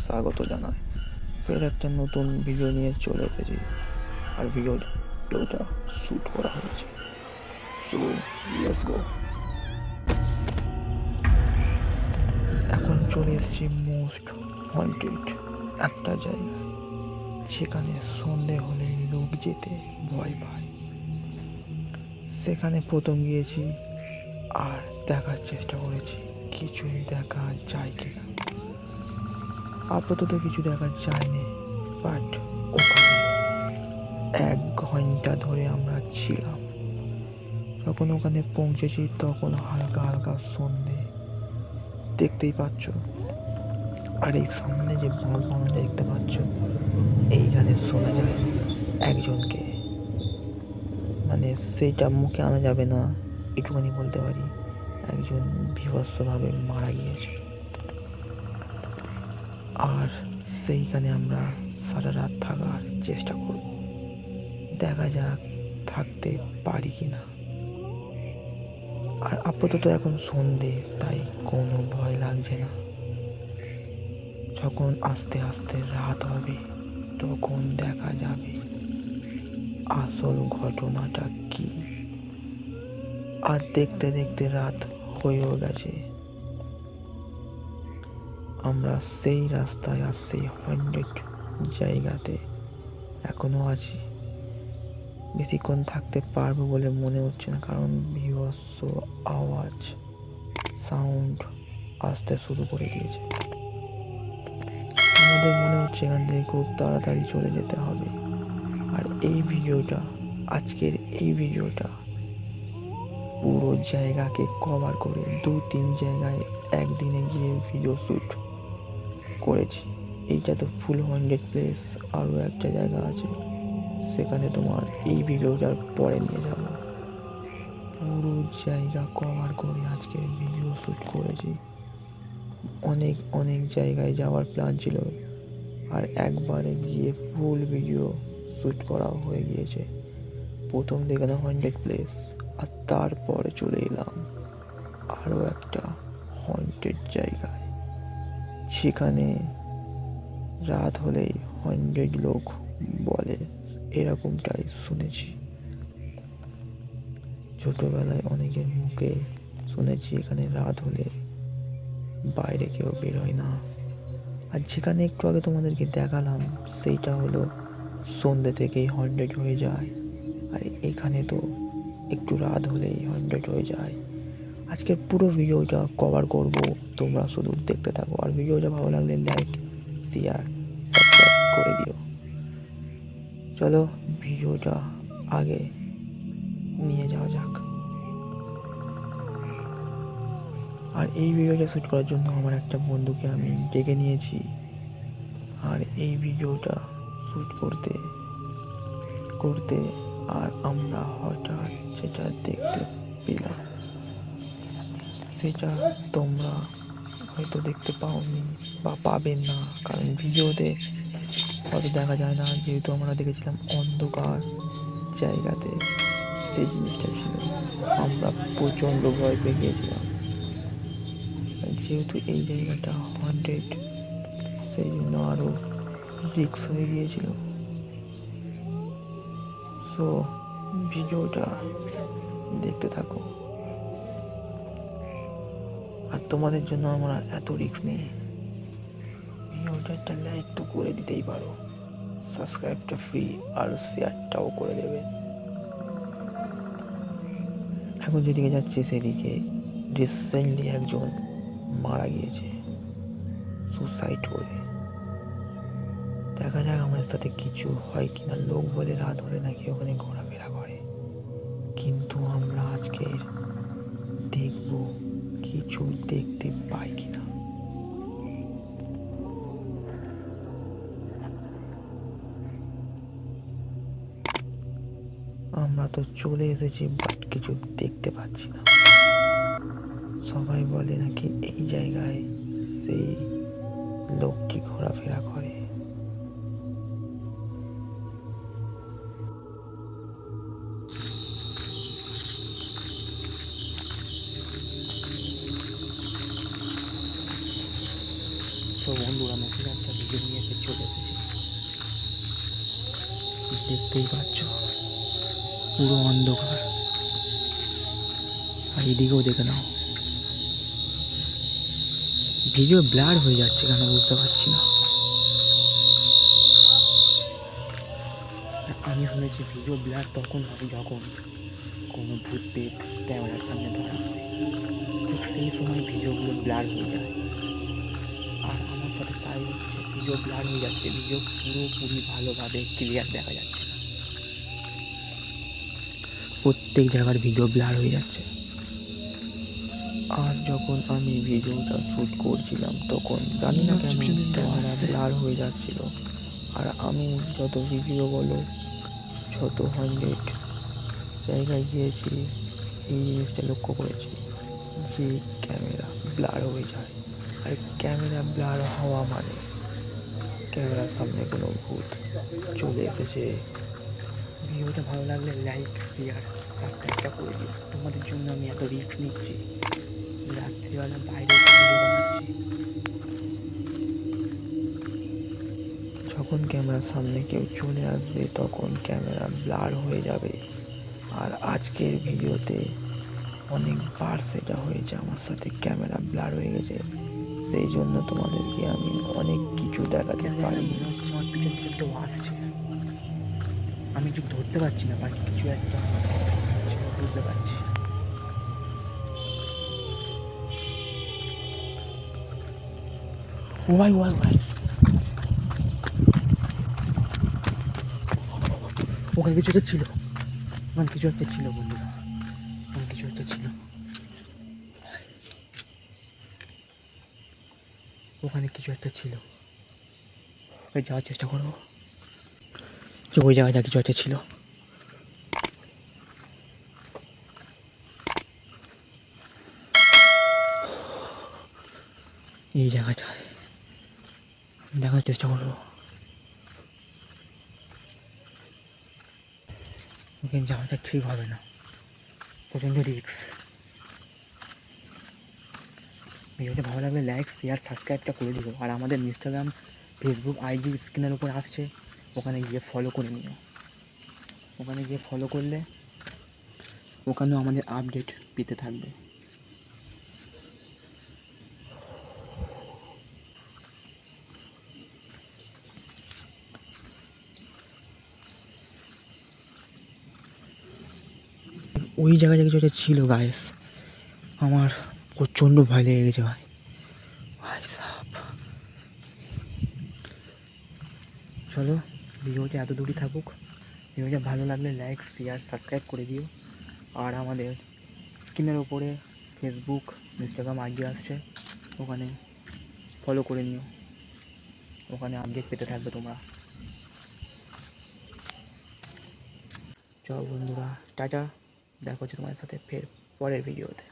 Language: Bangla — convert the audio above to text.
স্বাগত জানাই। ফের একটা নতুন ভিডিও নিয়ে চলে এসেছি, আর ভিডিওটা শ্যুট করা হয়েছে। So let's go. এখন চলে এসেছি মোস্ট হন্টেড একটা জায়গা, যেখানে সন্ধে হলে লোক যেতে ভয় পায়। সেখানে প্রথম গিয়েছি আর দেখার চেষ্টা করেছি কিছু দেখা যায় কিনা। আপাতত কিছু দেখা যায়নি, বাট ওখানে 1 ঘন্টা ধরে আমরা ছিলাম। যখন ওখানে পৌঁছেছি তখন হালকা হালকা সন্ধে, দেখতেই পাচ্ছ। আর এই সামনে যে বাঁধ দেখতে পাচ্ছ, এইখানে শোনা যায় একজনকে, মানে সেইটা মুখে আনা যাবে না, একটুখানি বলতে পারি একজন বিভৎসভাবে মারা গিয়েছে। আর সেইখানে আমরা সারা রাত থাকার চেষ্টা করব, দেখা যাক থাকতে পারি কিনা। আর আপাতত এখন সন্ধে, তাই কোনো ভয় লাগছে না। যখন আস্তে আস্তে রাত হবে তখন দেখা যাবে আসল ঘটনাটা কি। আর দেখতে দেখতে রাত হয়েও গেছে। আমরা সেই রাস্তায় আর সেই হন্টেড জায়গাতে এখনো আছি। বেশিক্ষণ থাকতে পারবো বলে মনে হচ্ছে না, কারণ বিভৎস আওয়াজ, সাউন্ড আসতে শুরু করে দিয়েছে। আমাদের মনে হচ্ছে এখান থেকে খুব তাড়াতাড়ি চলে যেতে হবে। আর আজকের এই ভিডিওটা পুরো জায়গাকে কভার করে 2-3 জায়গায় একদিনে গিয়ে ভিডিও শ্যুট করেছি। এইটা তো ফুল হন্টেড প্লেস, আরও একটা জায়গা আছে, সেখানে তোমার এই ভিডিওটার পরে নিয়ে যাব। পুরো জায়গা কভার করে আজকে ভিডিও শ্যুট করেছি। অনেক জায়গায় যাওয়ার প্ল্যান ছিল, আর একবারে গিয়ে ফুল ভিডিও শ্যুট করা হয়ে গিয়েছে। প্রথম দেখানো হন্টেড প্লেস, আর তারপরে চলে এলাম আরও একটা হন্টেড জায়গায়, সেখানে রাত হলেই হন্টেড লোক বলে, এরকমটাই শুনেছি। ছোটবেলায় অনেকের মুখে শুনেছি এখানে রাত হলে বাইরে কেউ বেরোয় না। আর যেখানে একটু আগে তোমাদেরকে দেখালাম, সেইটা হলো সন্ধ্যে থেকেই হন্টেড হয়ে যায়। আর এখানে তো একটু রাত হলেই হন্টেড হয়ে যায়। আজকের পুরো ভিডিওটা কভার করব, তোমরা শুধু দেখতে থাকো। আর ভিডিওটা ভালো লাগলে লাইক, শেয়ার, সাবস্ক্রাইব করে দিও। চলো ভিডিওটা আগে নিয়ে যাওয়া যাক। আর এই ভিডিওটা শ্যুট করার জন্য আমার একটা বন্ধুকে আমি ডেকে নিয়েছি। আর এই ভিডিওটা শ্যুট করতে করতে আর আমরা হঠাৎ যেটা দেখতে পেলাম, সেটা তোমরা হয়তো দেখতে পাওনি বা পাবেন না, কারণ ভিডিওতে হয়তো দেখা যায় না, যেহেতু আমরা দেখেছিলাম অন্ধকার জায়গাতে সেই জিনিসটা ছিল। আমরা প্রচণ্ড ভয় পেয়ে গিয়েছিলাম। যেহেতু এই জায়গাটা হন্টেড, সেই জন্য আরও রিস্ক হয়ে গিয়েছিল। সো ভিডিওটা দেখতে থাকো। আর তোমাদের জন্য আমরা এত রিস্ক নিই, ভিডিওটা একটা লাইক তো করে দিতেই পারো, সাবস্ক্রাইবটা ফ্রি, আর শেয়ারটাও করে দেবে। এখন যেদিকে যাচ্ছে সেদিকে রিসেন্টলি একজন মারা গিয়েছে সুসাইড করে। দেখা যাক আমাদের সাথে কিছু হয় কিনা। লোক বলে রাত হলে নাকি ওখানে ঘোরাফেরা করে, কিন্তু আমরা আজকে দেখব কিছু দেখতে পাই কিনা। আমরা তো চলে এসেছি, বাট কিছু দেখতে পাচ্ছি না। সবাই বলে নাকি এই জায়গায় সেই লোকটি ঘোরাফেরা করে। সব বন্ধুরা নাকি যাচ্ছে দেখতেই পাচ্ছ পুরো অন্ধকার। আর এদিকেও দেখে নাও, ভিডিও ব্লার হয়ে যাচ্ছে কেন বুঝতে পারছি না। আমি শুনেছি ভিডিও ব্লার তখন হয় যখন কোনো ভূত পেট ক্যামেরার সামনে ধরা হয়, ঠিক সেই সময় ভিডিওগুলো ব্লার হয়ে যায়। আর আমার সাথে তাই হচ্ছে, ভিডিও ব্লার হয়ে যাচ্ছে, ভিডিও পুরোপুরি ভালোভাবে ক্লিয়ার দেখা যাচ্ছে না, প্রত্যেক জায়গার ভিডিও ব্লার হয়ে যাচ্ছে। আর যখন আমি ভিডিওটা শ্যুট করছিলাম তখন জানি না কেন ক্যামেরা ব্লার হয়ে যাচ্ছিল। আর আমি যত ভিডিও বলো, যত 100 জায়গায় গিয়েছি এই জিনিসটা লক্ষ্য করেছি যে ক্যামেরা ব্লার হয়ে যায়। আর ক্যামেরা ব্লার হওয়া মানে ক্যামেরার সামনে কোনো ভূত চলে এসেছে। ভিডিওটা ভালো লাগলে লাইক, শেয়ার, সাবস্ক্রাইবটা করে দিও। তোমাদের জন্য আমি এত রিস্ক নিচ্ছি, রাত্রিবেলা বাইরে ভিডিও বানাচ্ছি। যখন ক্যামেরার সামনে কেউ চলে আসবে তখন ক্যামেরা ব্লার হয়ে যাবে। আর আজকের ভিডিওতে অনেকবার সেটা হয়েছে, আমার সাথে ক্যামেরা ব্লার হয়ে গেছে, সেই জন্য তোমাদেরকে আমি অনেক কিছু দেখাতে পারি। আমার পিছন থেকে কেউ আসছে, আমি কিছু ধরতে পারছি না, বাট কিছু একটা বুঝতে পারছি। ও ভাই ওখানে কিছু একটা ছিল, ওখানে কিছু একটা ছিল বন্ধুরা, ওখানে কিছু একটা ছিল, ওখানে কিছু একটা ছিল। যাওয়ার চেষ্টা করবো যে ওই জায়গাটা কিছু একটা ছিল। এই জায়গাটায় দেখার চেষ্টা করবো। ওখানে যাওয়াটা ঠিক হবে না, প্রচণ্ড রিস্ক। ভিডিওটা ভালো লাগলে লাইক, শেয়ার, সাবস্ক্রাইবটা করে দিও। আর আমাদের ইনস্টাগ্রাম, ফেসবুক আইডি স্ক্রিনের উপর আসছে, ওখানে গিয়ে ফলো করে নিও। ওখানে গিয়ে ফলো করলে ওখানেও আমাদের আপডেট পেতে থাকবে। ওই জায়গায় কিছু একটা ছিল গাইস, আমার প্রচণ্ড ভয় লেগে গেছে ভাই। চলো ভিডিওটা এত দূরই থাকুক। ভিডিওটা ভালো লাগলে লাইক, শেয়ার, সাবস্ক্রাইব করে দিও। আর আমাদের স্ক্রিনের ওপরে ফেসবুক, ইনস্টাগ্রাম আইডি আসছে, ওখানে ফলো করে নিও, ওখানে আপডেট পেতে থাকবে তোমরা। চলো বন্ধুরা, টাটা, দেখা হচ্ছে তোমাদের সাথে ফের পরের ভিডিওতে।